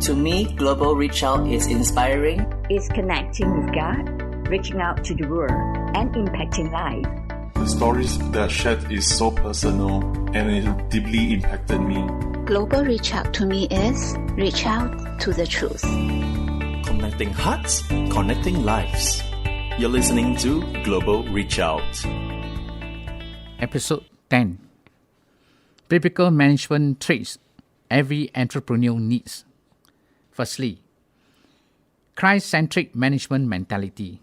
To me, Global Reach Out is inspiring. It's connecting with God, reaching out to the world, and impacting life. The stories that shared is so personal and it deeply impacted me. Global Reach Out to me is reach out to the truth. Connecting hearts, connecting lives. You're listening to Global Reach Out. Episode 10. Biblical management traits every entrepreneur needs. Firstly, Christ-centric management mentality.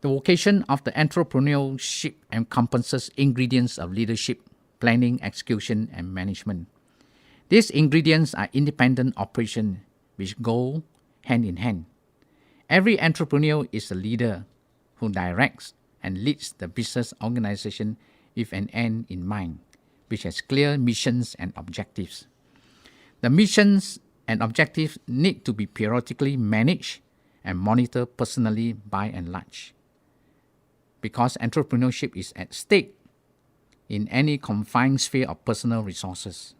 The vocation of the entrepreneurship encompasses ingredients of leadership, planning, execution, and management. These ingredients are independent operations which go hand in hand. Every entrepreneur is a leader who directs and leads the business organization with an end in mind, which has clear missions and objectives. The missions and objectives need to be periodically managed and monitored personally by and large. Because entrepreneurship is at stake in any confined sphere of personal resources.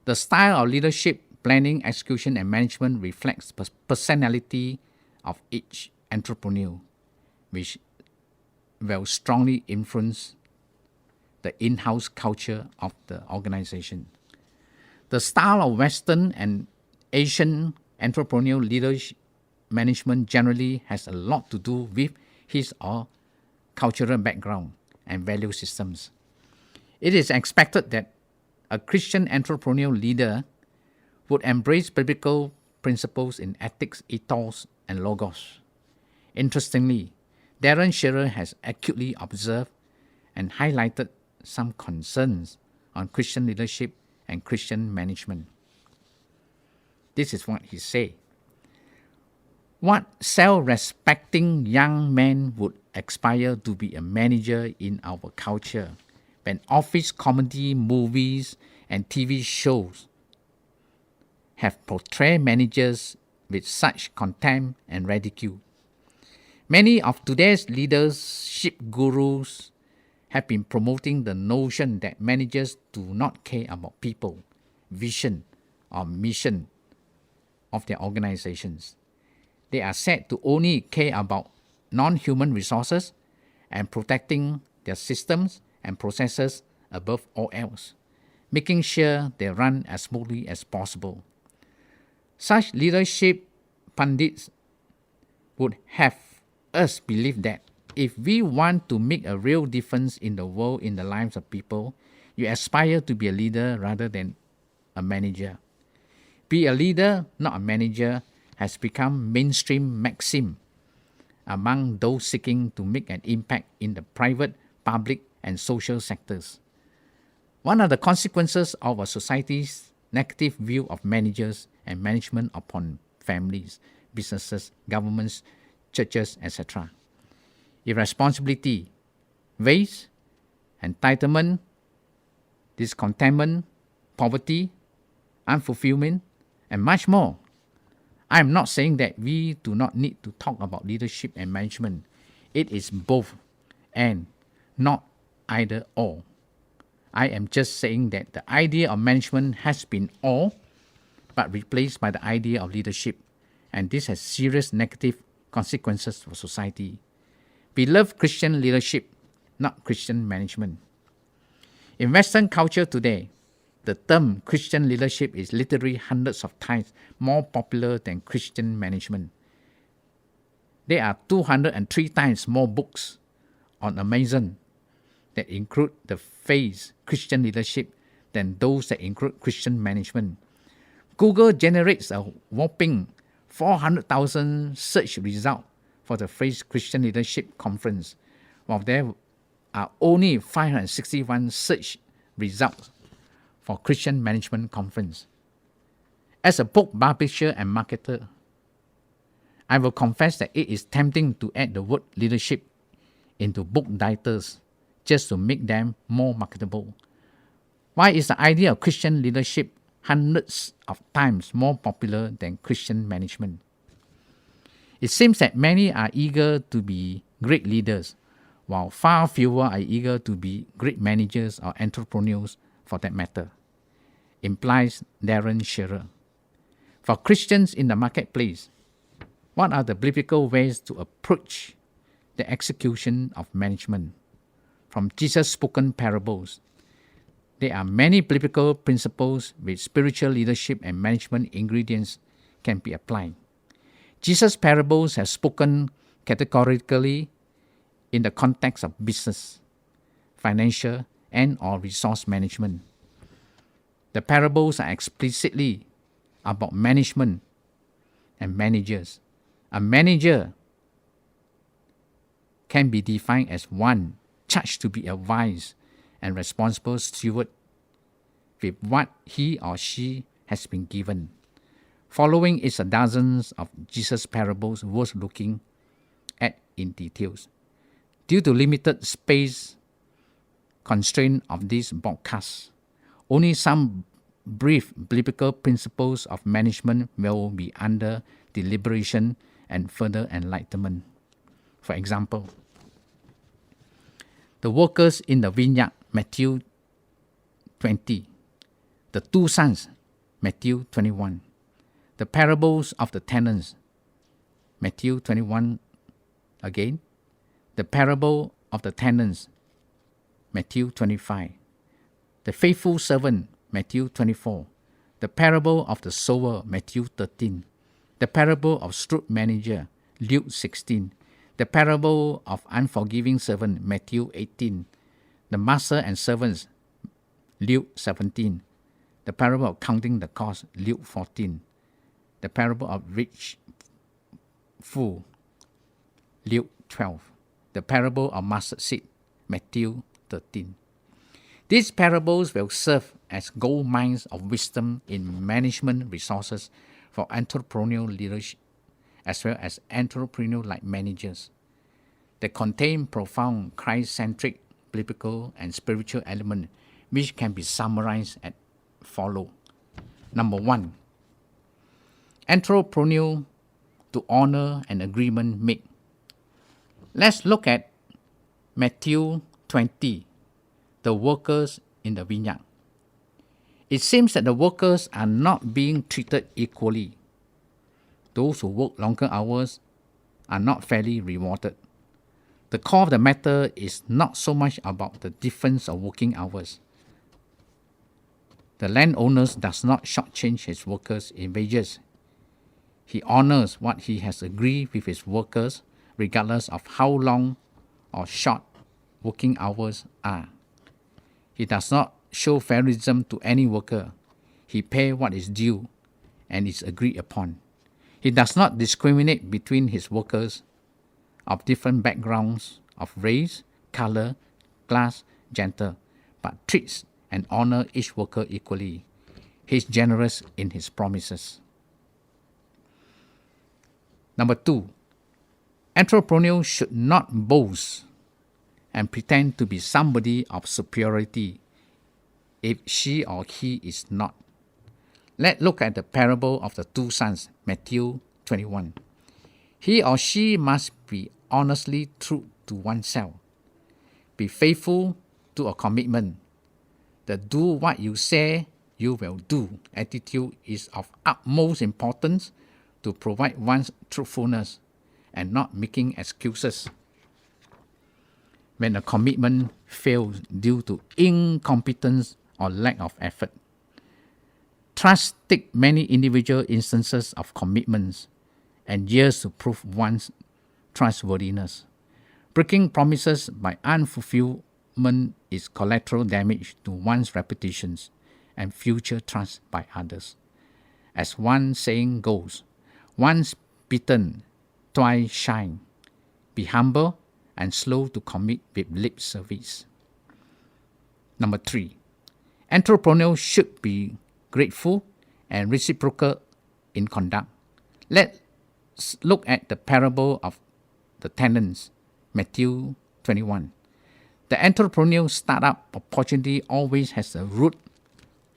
The style of leadership, planning, execution, and management reflects the personality of each entrepreneur, which will strongly influence the in-house culture of the organization. The style of Western and Asian entrepreneurial leadership management generally has a lot to do with his or cultural background and value systems. It is expected that a Christian entrepreneurial leader would embrace biblical principles in ethics, ethos, and logos. Interestingly, Darren Shearer has acutely observed and highlighted some concerns on Christian leadership and Christian management. This is what he said. What self-respecting young man would aspire to be a manager in our culture when office comedy movies and TV shows have portrayed managers with such contempt and ridicule? Many of today's leadership gurus have been promoting the notion that managers do not care about people, vision, or mission of their organizations. They are said to only care about non-human resources and protecting their systems and processes above all else, making sure they run as smoothly as possible. Such leadership pundits would have us believe that if we want to make a real difference in the world, in the lives of people, you aspire to be a leader rather than a manager. Be a leader, not a manager, has become mainstream maxim among those seeking to make an impact in the private, public, and social sectors. One of the consequences of a society's negative view of managers and management upon families, businesses, governments, churches, etc. Irresponsibility, waste, entitlement, discontentment, poverty, unfulfillment, and much more. I am not saying that we do not need to talk about leadership and management. It is both and not either or. I am just saying that the idea of management has been all but replaced by the idea of leadership, and this has serious negative consequences for society. We love Christian leadership, not Christian management. In Western culture today, the term Christian leadership is literally hundreds of times more popular than Christian management. There are 203 times more books on Amazon that include the phrase Christian leadership than those that include Christian management. Google generates a whopping 400,000 search results for the phrase Christian Leadership Conference, while there are only 561 search results for Christian Management Conference. As a book publisher and marketer, I will confess that it is tempting to add the word leadership into book titles just to make them more marketable. Why is the idea of Christian leadership hundreds of times more popular than Christian management? It seems that many are eager to be great leaders, while far fewer are eager to be great managers or entrepreneurs for that matter, implies Darren Shearer. For Christians in the marketplace, what are the biblical ways to approach the execution of management? From Jesus' spoken parables, there are many biblical principles with spiritual leadership and management ingredients can be applied. Jesus' parables have spoken categorically in the context of business, financial, and or resource management. The parables are explicitly about management and managers. A manager can be defined as one charged to be a wise and responsible steward with what he or she has been given. Following is a dozens of Jesus' parables worth looking at in details. Due to limited space constraint of this broadcast, only some brief biblical principles of management will be under deliberation and further enlightenment. For example, the workers in the vineyard, Matthew 20. The two sons, Matthew 21. The parables of the tenants, Matthew 21 again. The parable of the tenants, Matthew 25. The faithful servant, Matthew 24. The parable of the sower, Matthew 13. The parable of shrewd manager, Luke 16. The parable of unforgiving servant, Matthew 18. The master and servants, Luke 17. The parable of counting the cost, Luke 14. The parable of rich fool, Luke 12. The parable of mustard seed, Matthew 13. These parables will serve as gold mines of wisdom in management resources for entrepreneurial leadership, as well as entrepreneur-like managers. They contain profound Christ-centric biblical and spiritual elements which can be summarized as follow. Number 1, entrepreneur to honor an agreement made. Let's look at Matthew 20, the workers in the vineyard. It seems that the workers are not being treated equally. Those who work longer hours are not fairly rewarded. The core of the matter is not so much about the difference of working hours. The landowner does not shortchange his workers in wages. He honors what he has agreed with his workers, regardless of how long or short working hours are. He does not show favoritism to any worker. He pays what is due and is agreed upon. He does not discriminate between his workers of different backgrounds of race, color, class, gender, but treats and honors each worker equally. He is generous in his promises. Number 2, entrepreneurs should not boast and pretend to be somebody of superiority if she or he is not. Let's look at the parable of the two sons, Matthew 21. He or she must be honestly true to oneself. Be faithful to a commitment. The do what you say you will do attitude is of utmost importance to provide one's truthfulness and not making excuses when a commitment fails due to incompetence or lack of effort. Trust takes many individual instances of commitments and years to prove one's trustworthiness. Breaking promises by unfulfillment is collateral damage to one's reputations and future trust by others. As one saying goes, once bitten, twice shy. Be humble and slow to commit with lip service. Number 3, entrepreneurs should be grateful and reciprocal in conduct. Let's look at the parable of the tenants, Matthew 21. The entrepreneurial startup opportunity always has a root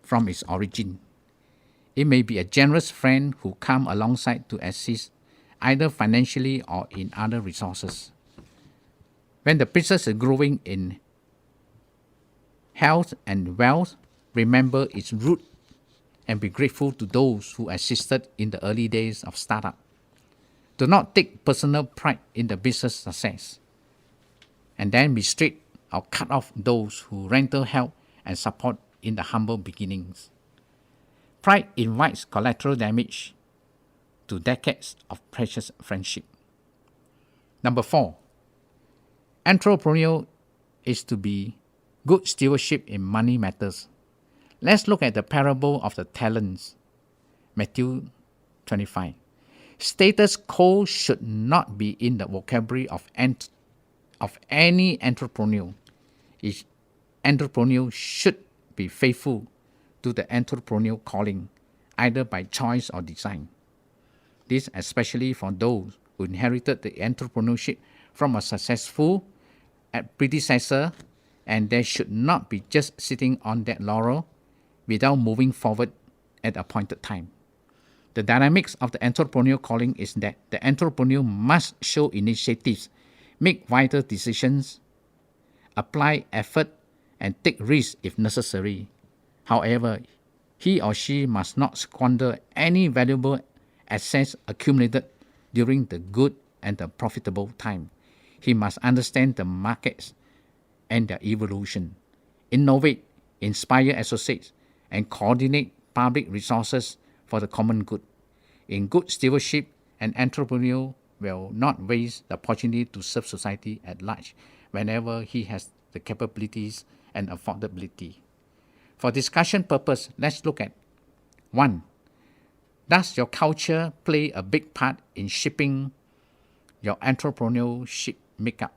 from its origin. It may be a generous friend who comes alongside to assist either financially or in other resources. When the business is growing in health and wealth, remember its root and be grateful to those who assisted in the early days of startup. Do not take personal pride in the business success, and then mistreat or cut off those who render help and support in the humble beginnings. Pride invites collateral damage to decades of precious friendship. Number 4, entrepreneurial is to be good stewardship in money matters. Let's look at the parable of the talents, Matthew 25. Status quo should not be in the vocabulary of any entrepreneur. Each entrepreneur should be faithful to the entrepreneurial calling, either by choice or design. This especially for those who inherited the entrepreneurship from a successful predecessor, and they should not be just sitting on that laurel without moving forward at the appointed time. The dynamics of the entrepreneurial calling is that the entrepreneur must show initiatives, make vital decisions, apply effort, and take risks if necessary. However, he or she must not squander any valuable assets accumulated during the good and the profitable time. He must understand the markets and their evolution, innovate, inspire associates, and coordinate public resources for the common good. In good stewardship, an entrepreneur will not waste the opportunity to serve society at large whenever he has the capabilities and affordability. For discussion purpose, let's look at 1. Does your culture play a big part in shaping your entrepreneurship makeup?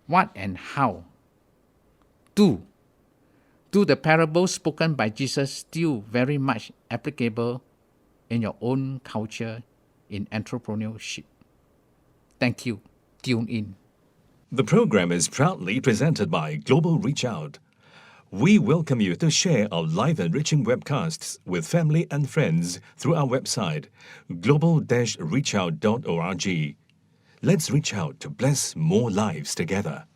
What and how? 2. Do the parables spoken by Jesus still very much applicable in your own culture in entrepreneurship? Thank you. Tune in. The program is proudly presented by Global Reach Out. We welcome you to share our live enriching webcasts with family and friends through our website, global-reachout.org. Let's reach out to bless more lives together.